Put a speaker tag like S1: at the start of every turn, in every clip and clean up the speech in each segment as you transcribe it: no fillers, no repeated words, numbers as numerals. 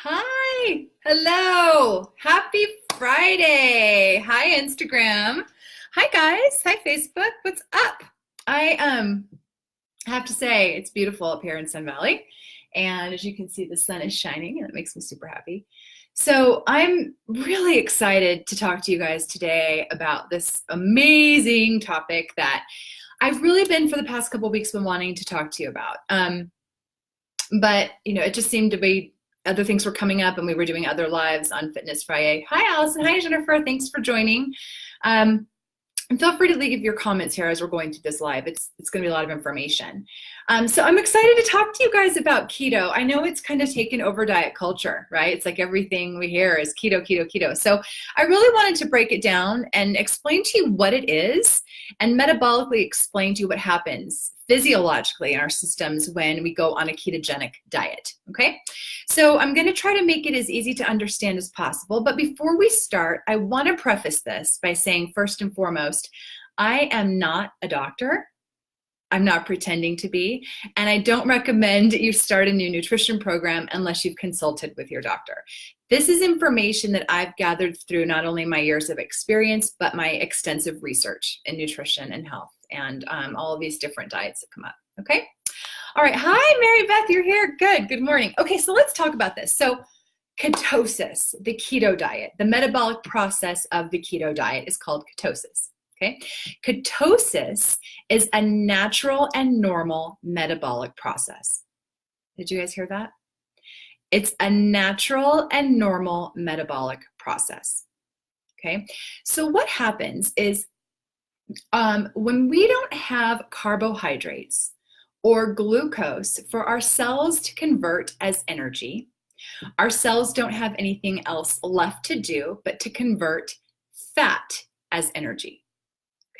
S1: Hi, hello, happy Friday. Hi, Instagram. Hi, guys. Hi, Facebook. What's up? I have to say it's beautiful up here in Sun Valley, and as you can see, the sun is shining, and it makes me super happy. So I'm really excited to talk to you guys today about this amazing topic that I've really been for the past couple weeks been wanting to talk to you about. But it just seemed to be other things were coming up and we were doing other lives on Fitness Friday. Hi, Allison. Hi, Jennifer. Thanks for joining. And feel free to leave your comments here as we're going through this live. It's going to be a lot of information. So I'm excited to talk to you guys about keto. I know it's kind of taken over diet culture, right? It's like everything we hear is keto, keto, keto. So I really wanted to break it down and explain to you what it is and metabolically explain to you what happens physiologically in our systems when we go on a ketogenic diet, okay? So I'm gonna try to make it as easy to understand as possible, but before we start, I wanna preface this by saying first and foremost, I am not a doctor. I'm not pretending to be, and I don't recommend you start a new nutrition program unless you've consulted with your doctor. This is information that I've gathered through not only my years of experience, but my extensive research in nutrition and health and all of these different diets that come up, okay? All right, hi, Mary Beth, you're here. Good morning. Okay, so let's talk about this. So ketosis, the keto diet, the metabolic process of the keto diet is called ketosis. Okay, ketosis is a natural and normal metabolic process. Did you guys hear that? It's a natural and normal metabolic process. Okay, so what happens is when we don't have carbohydrates or glucose for our cells to convert as energy, our cells don't have anything else left to do but to convert fat as energy.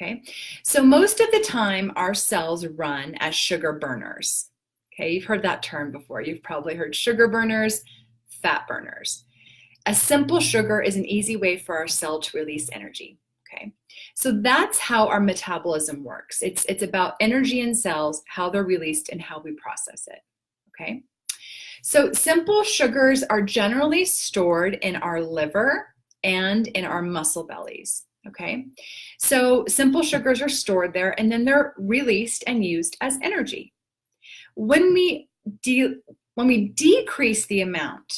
S1: Okay, so most of the time our cells run as sugar burners. Okay, you've heard that term before. You've probably heard sugar burners, fat burners. A simple sugar is an easy way for our cell to release energy. Okay, so that's how our metabolism works. It's about energy in cells, how they're released, and how we process it. Okay, so simple sugars are generally stored in our liver and in our muscle bellies. Okay, so simple sugars are stored there and then they're released and used as energy. When we decrease the amount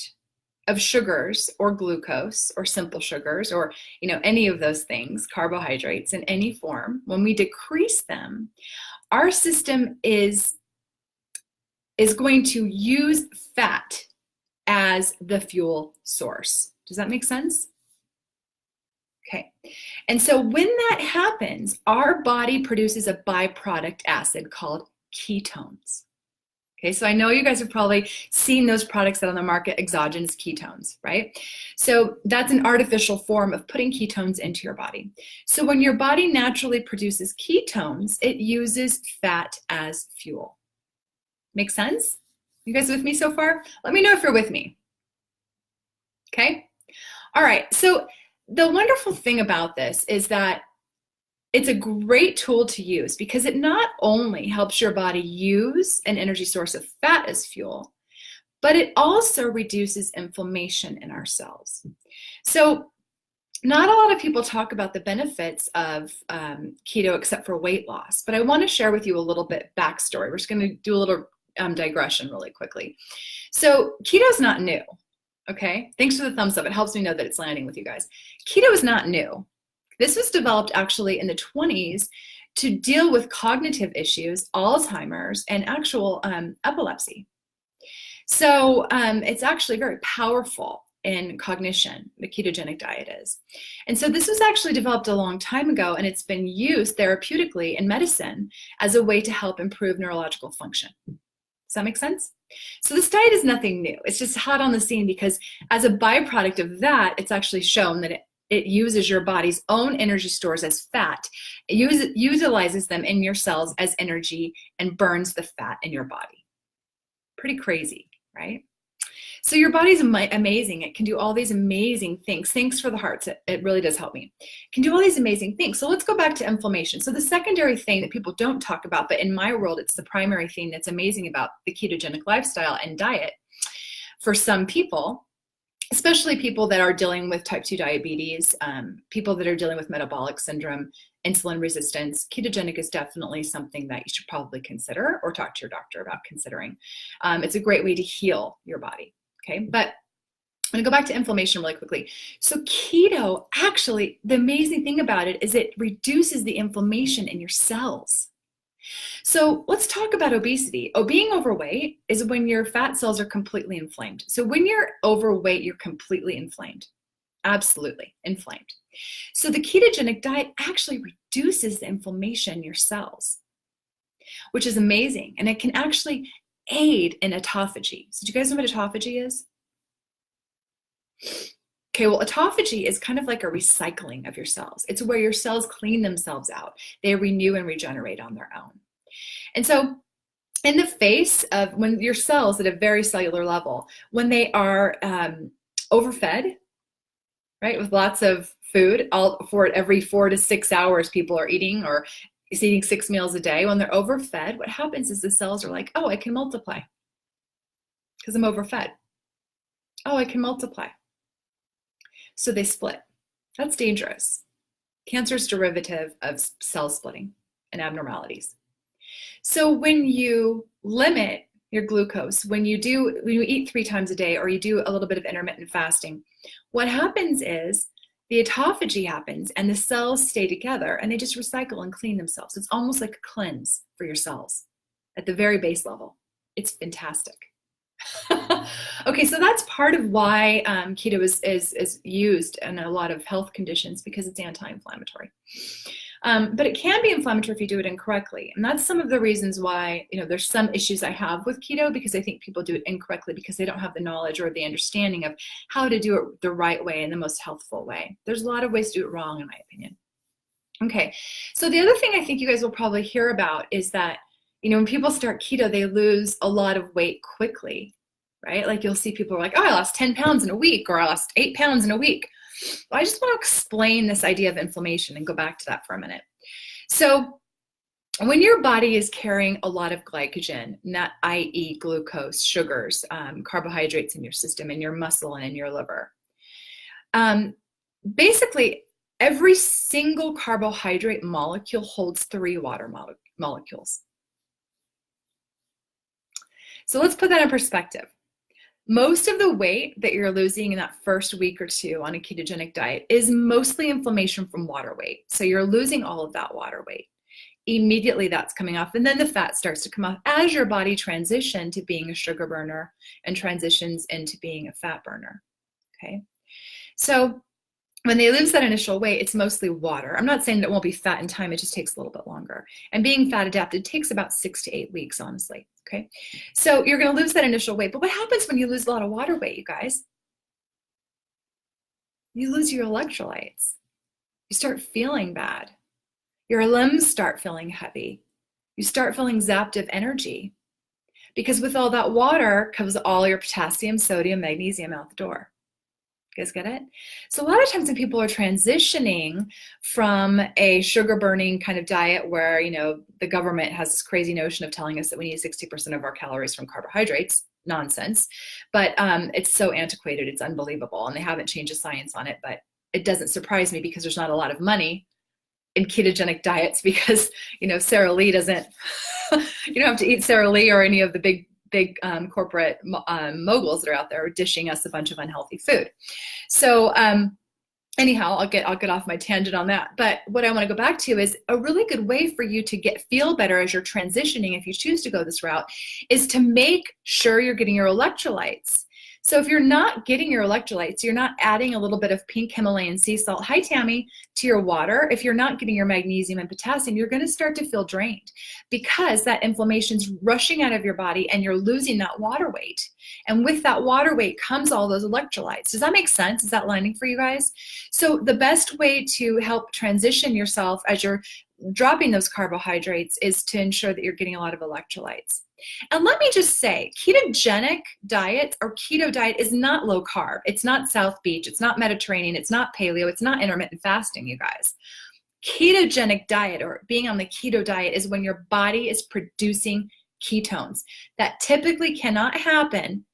S1: of sugars or glucose or simple sugars or any of those things, carbohydrates in any form, when we decrease them, our system is going to use fat as the fuel source. Does that make sense? Okay, and so when that happens, our body produces a byproduct acid called ketones. Okay, so I know you guys have probably seen those products that are on the market, exogenous ketones, right? So that's an artificial form of putting ketones into your body. So when your body naturally produces ketones, it uses fat as fuel. Make sense? You guys with me so far? Let me know if you're with me. Okay, all right, so the wonderful thing about this is that it's a great tool to use because it not only helps your body use an energy source of fat as fuel, but it also reduces inflammation in our cells. So not a lot of people talk about the benefits of keto except for weight loss, but I want to share with you a little bit backstory. We're just going to do a little digression really quickly. So keto is not new. Okay, thanks for the thumbs up. It helps me know that it's landing with you guys. Keto is not new. This was developed actually in the 20s to deal with cognitive issues, Alzheimer's, and actual epilepsy. So it's actually very powerful in cognition, the ketogenic diet is. And so this was actually developed a long time ago, and it's been used therapeutically in medicine as a way to help improve neurological function. Does that make sense? So this diet is nothing new. It's just hot on the scene because as a byproduct of that, it's actually shown that it uses your body's own energy stores as fat. It utilizes them in your cells as energy and burns the fat in your body. Pretty crazy, right? So your body's amazing. It can do all these amazing things. Thanks for the hearts. It really does help me. It can do all these amazing things. So let's go back to inflammation. So the secondary thing that people don't talk about, but in my world, it's the primary thing that's amazing about the ketogenic lifestyle and diet for some people especially people that are dealing with type 2 diabetes, people that are dealing with metabolic syndrome, insulin resistance. Ketogenic is definitely something that you should probably consider or talk to your doctor about considering. It's a great way to heal your body. Okay, but I'm going to go back to inflammation really quickly. So keto, actually, the amazing thing about it is it reduces the inflammation in your cells. So let's talk about obesity. Being overweight is when your fat cells are completely inflamed. So when you're overweight, you're completely inflamed. Absolutely inflamed. So the ketogenic diet actually reduces the inflammation in your cells, which is amazing. And it can actually aid in autophagy. So do you guys know what autophagy is? Okay, well, autophagy is kind of like a recycling of your cells. It's where your cells clean themselves out. They renew and regenerate on their own. And so in the face of when your cells at a very cellular level, when they are overfed, right, with lots of food, every 4 to 6 hours people are eating or is eating 6 meals a day. When they're overfed, what happens is the cells are like, oh, I can multiply because I'm overfed. Oh, I can multiply. So they split. That's dangerous. Cancer is derivative of cell splitting and abnormalities. So when you limit your glucose, when you eat 3 times a day or you do a little bit of intermittent fasting, what happens is the autophagy happens and the cells stay together and they just recycle and clean themselves. It's almost like a cleanse for your cells at the very base level. It's fantastic. Okay, so that's part of why keto is used in a lot of health conditions because it's anti-inflammatory. But it can be inflammatory if you do it incorrectly. And that's some of the reasons why, there's some issues I have with keto because I think people do it incorrectly because they don't have the knowledge or the understanding of how to do it the right way and the most healthful way. There's a lot of ways to do it wrong, in my opinion. Okay, so the other thing I think you guys will probably hear about is that, when people start keto, they lose a lot of weight quickly, right? Like you'll see people are like, oh, I lost 10 pounds in a week, or I lost 8 pounds in a week. Well, I just want to explain this idea of inflammation and go back to that for a minute. So when your body is carrying a lot of glycogen, i.e. glucose, sugars, carbohydrates in your system, in your muscle and in your liver, basically every single carbohydrate molecule holds 3 water molecules. So let's put that in perspective. Most of the weight that you're losing in that first week or 2 on a ketogenic diet is mostly inflammation from water weight. So you're losing all of that water weight. Immediately that's coming off, and then the fat starts to come off as your body transitions to being a sugar burner and transitions into being a fat burner. Okay, so when they lose that initial weight, it's mostly water. I'm not saying that it won't be fat in time, it just takes a little bit longer. And being fat adapted takes about 6 to 8 weeks, honestly. Okay, so you're going to lose that initial weight. But what happens when you lose a lot of water weight, you guys? You lose your electrolytes. You start feeling bad. Your limbs start feeling heavy. You start feeling zapped of energy. Because with all that water comes all your potassium, sodium, magnesium out the door. You guys get it? So a lot of times when people are transitioning from a sugar burning kind of diet where, the government has this crazy notion of telling us that we need 60% of our calories from carbohydrates, nonsense, but it's so antiquated, it's unbelievable, and they haven't changed the science on it, but it doesn't surprise me because there's not a lot of money in ketogenic diets because, Sara Lee doesn't, you don't have to eat Sara Lee or any of the big corporate moguls that are out there dishing us a bunch of unhealthy food. So anyhow, I'll get off my tangent on that. But what I want to go back to is a really good way for you to feel better as you're transitioning, if you choose to go this route, is to make sure you're getting your electrolytes. So if you're not getting your electrolytes, you're not adding a little bit of pink Himalayan sea salt, hi Tammy, to your water. If you're not getting your magnesium and potassium, you're going to start to feel drained because that inflammation's rushing out of your body and you're losing that water weight. And with that water weight comes all those electrolytes. Does that make sense? Is that landing for you guys? So the best way to help transition yourself as you're dropping those carbohydrates is to ensure that you're getting a lot of electrolytes. And let me just say, ketogenic diet or keto diet is not low carb. It's not South Beach. It's not Mediterranean. It's not paleo. It's not intermittent fasting, you guys. Ketogenic diet or being on the keto diet is when your body is producing ketones. That typically cannot happen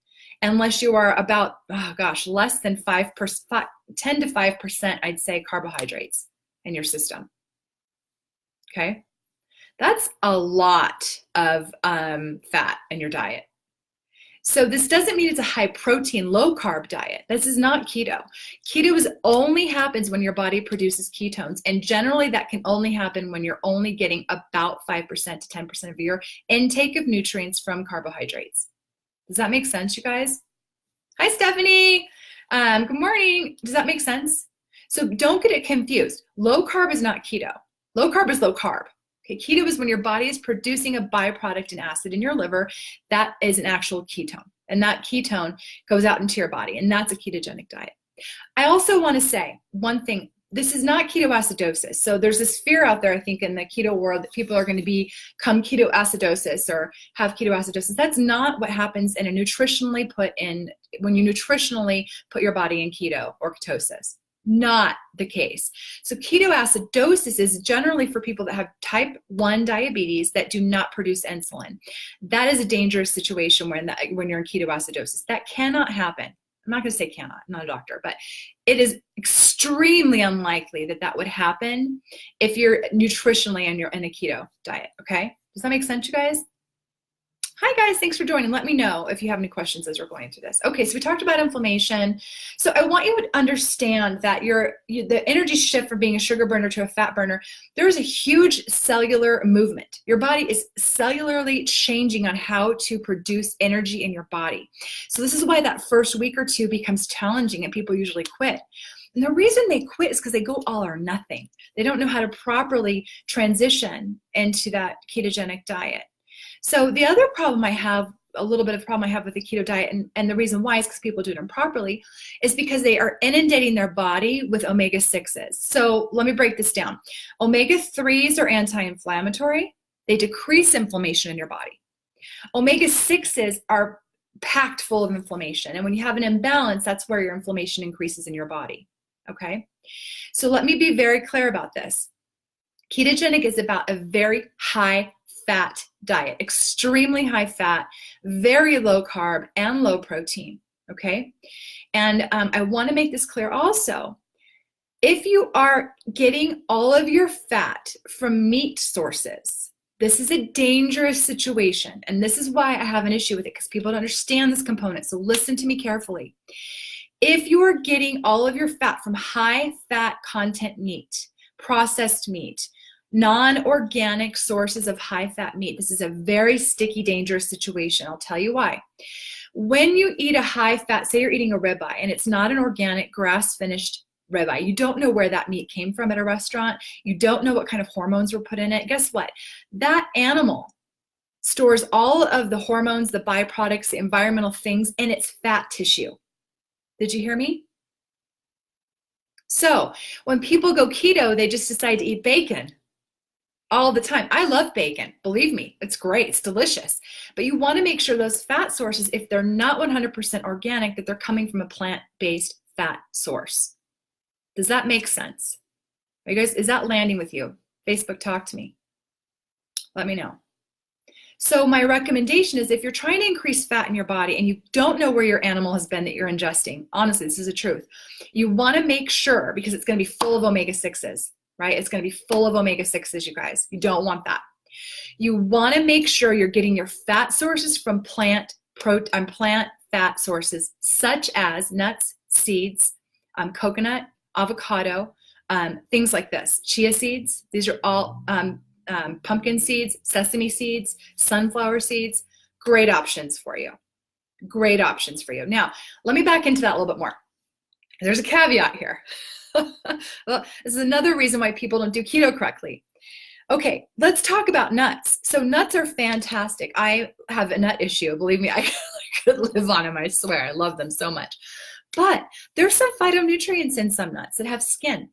S1: unless you are about, oh gosh, less than 5%, 10 to 5%, I'd say, carbohydrates in your system. Okay? That's a lot of fat in your diet. So this doesn't mean it's a high protein, low carb diet. This is not keto. Keto only happens when your body produces ketones. And generally that can only happen when you're only getting about 5% to 10% of your intake of nutrients from carbohydrates. Does that make sense, you guys? Hi, Stephanie. Good morning. Does that make sense? So don't get it confused. Low carb is not keto. Low carb is low carb. Okay, keto is when your body is producing a byproduct, an acid in your liver that is an actual ketone. And that ketone goes out into your body, and that's a ketogenic diet. I also want to say one thing. This is not ketoacidosis. So there's this fear out there, I think, in the keto world that people are going to become ketoacidosis or have ketoacidosis. That's not what happens when you nutritionally put your body in keto or ketosis. Not the case. So ketoacidosis is generally for people that have type 1 diabetes that do not produce insulin. That is a dangerous situation when you're in ketoacidosis. That cannot happen. I'm not going to say cannot, I'm not a doctor, but it is extremely unlikely that would happen if you're nutritionally and you're in a keto diet, okay? Does that make sense, you guys? Hi guys, thanks for joining. Let me know if you have any questions as we're going through this. Okay, so we talked about inflammation. So I want you to understand that the energy shift from being a sugar burner to a fat burner, there is a huge cellular movement. Your body is cellularly changing on how to produce energy in your body. So this is why that first week or two becomes challenging and people usually quit. And the reason they quit is because they go all or nothing. They don't know how to properly transition into that ketogenic diet. So the other problem I have, a little bit of problem I have with the keto diet, and the reason why is because people do it improperly, is because they are inundating their body with omega-6s. So let me break this down. Omega-3s are anti-inflammatory. They decrease inflammation in your body. Omega-6s are packed full of inflammation. And when you have an imbalance, that's where your inflammation increases in your body. Okay? So let me be very clear about this. Ketogenic is about a very high fat diet, extremely high fat, very low carb, and low protein, okay? And I want to make this clear also. If you are getting all of your fat from meat sources, this is a dangerous situation, and this is why I have an issue with it, because people don't understand this component, so listen to me carefully. If you are getting all of your fat from high fat content meat, processed meat, non-organic sources of high-fat meat, this is a very sticky, dangerous situation. I'll tell you why. When you eat a high-fat, say you're eating a ribeye, and it's not an organic, grass-finished ribeye, you don't know where that meat came from at a restaurant. You don't know what kind of hormones were put in it. Guess what? That animal stores all of the hormones, the byproducts, the environmental things in its fat tissue. Did you hear me? So when people go keto, they just decide to eat bacon all the time. I love bacon. Believe me, it's great. It's delicious. But you want to make sure those fat sources, if they're not 100% organic, that they're coming from a plant-based fat source. Does that make sense? Are you guys, is that landing with you? Facebook, talk to me. Let me know. So my recommendation is if you're trying to increase fat in your body and you don't know where your animal has been that you're ingesting, honestly, this is the truth. You want to make sure, because it's going to be full of omega-6s, right? It's going to be full of omega-6s, you guys. You don't want that. You want to make sure you're getting your fat sources from plant fat sources, such as nuts, seeds, coconut, avocado, things like this. Chia seeds, these are all pumpkin seeds, sesame seeds, sunflower seeds. Great options for you. Great options for you. Now, let me back into that a little bit more. There's a caveat here. Well, this is another reason why people don't do keto correctly. Okay, let's talk about nuts. So nuts are fantastic. I have a nut issue. Believe me, I could live on them, I swear. I love them so much. But there's some phytonutrients in some nuts that have skin.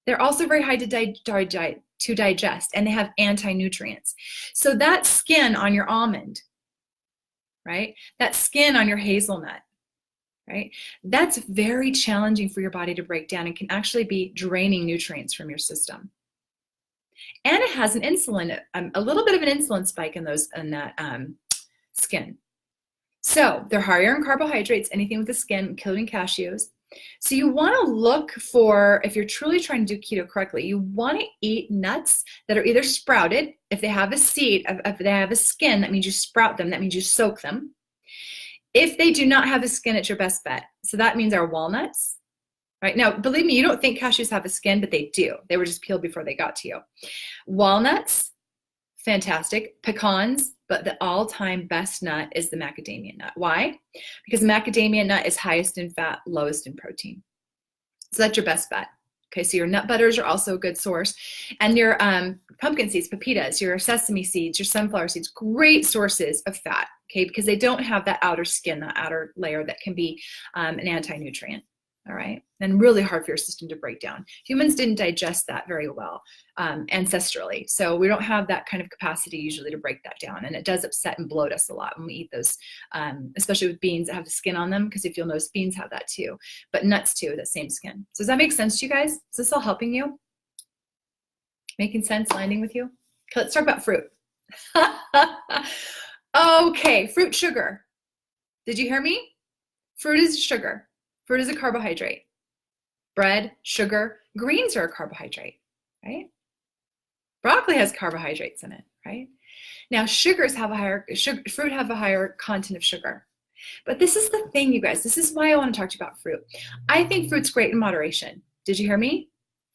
S1: They're also very hard to digest, and they have anti-nutrients. So that skin on your almond, right? That skin on your hazelnut, right? That's very challenging for your body to break down and can actually be draining nutrients from your system. And it has an insulin, a little bit of an insulin spike in that skin. So they're higher in carbohydrates, anything with the skin, including cashews. So you want to look for, if you're truly trying to do keto correctly, you want to eat nuts that are either sprouted. If they have a seed, if they have a skin, that means you sprout them. That means you soak them. If they do not have a skin, it's your best bet. So that means our walnuts. Right now, believe me, you don't think cashews have a skin, but they do. They were just peeled before they got to you. Walnuts, fantastic. Pecans, but the all-time best nut is the macadamia nut. Why? Because the macadamia nut is highest in fat, lowest in protein. So that's your best bet. Okay, so your nut butters are also a good source. And your pumpkin seeds, pepitas, your sesame seeds, your sunflower seeds, great sources of fat, okay, because they don't have that outer skin, that outer layer that can be an anti-nutrient. All right, and really hard for your system to break down. Humans didn't digest that very well ancestrally, so we don't have that kind of capacity usually to break that down, and it does upset and bloat us a lot when we eat those, especially with beans that have the skin on them, because if you'll notice, beans have that too, but nuts too, that same skin. So does that make sense to you guys? Is this all helping you? Making sense, landing with you? Okay, let's talk about fruit. Okay, fruit sugar. Did you hear me? Fruit is sugar. Fruit is a carbohydrate. Bread, sugar, greens are a carbohydrate, right? Broccoli has carbohydrates in it, right? Now, fruit have a higher content of sugar. But this is the thing, you guys. This is why I want to talk to you about fruit. I think fruit's great in moderation. Did you hear me?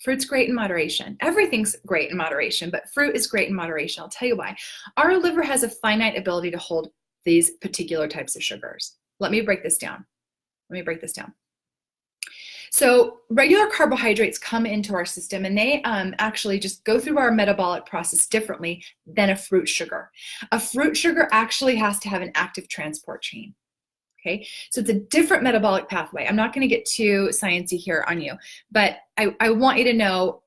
S1: Fruit's great in moderation. Everything's great in moderation, but fruit is great in moderation. I'll tell you why. Our liver has a finite ability to hold these particular types of sugars. Let me break this down. So regular carbohydrates come into our system, and they actually just go through our metabolic process differently than a fruit sugar. A fruit sugar actually has to have an active transport chain. Okay, so it's a different metabolic pathway. I'm not going to get too sciencey here on you, but I want you to know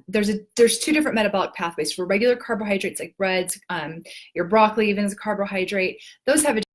S1: there's two different metabolic pathways for regular carbohydrates like breads, your broccoli even is a carbohydrate. Those have a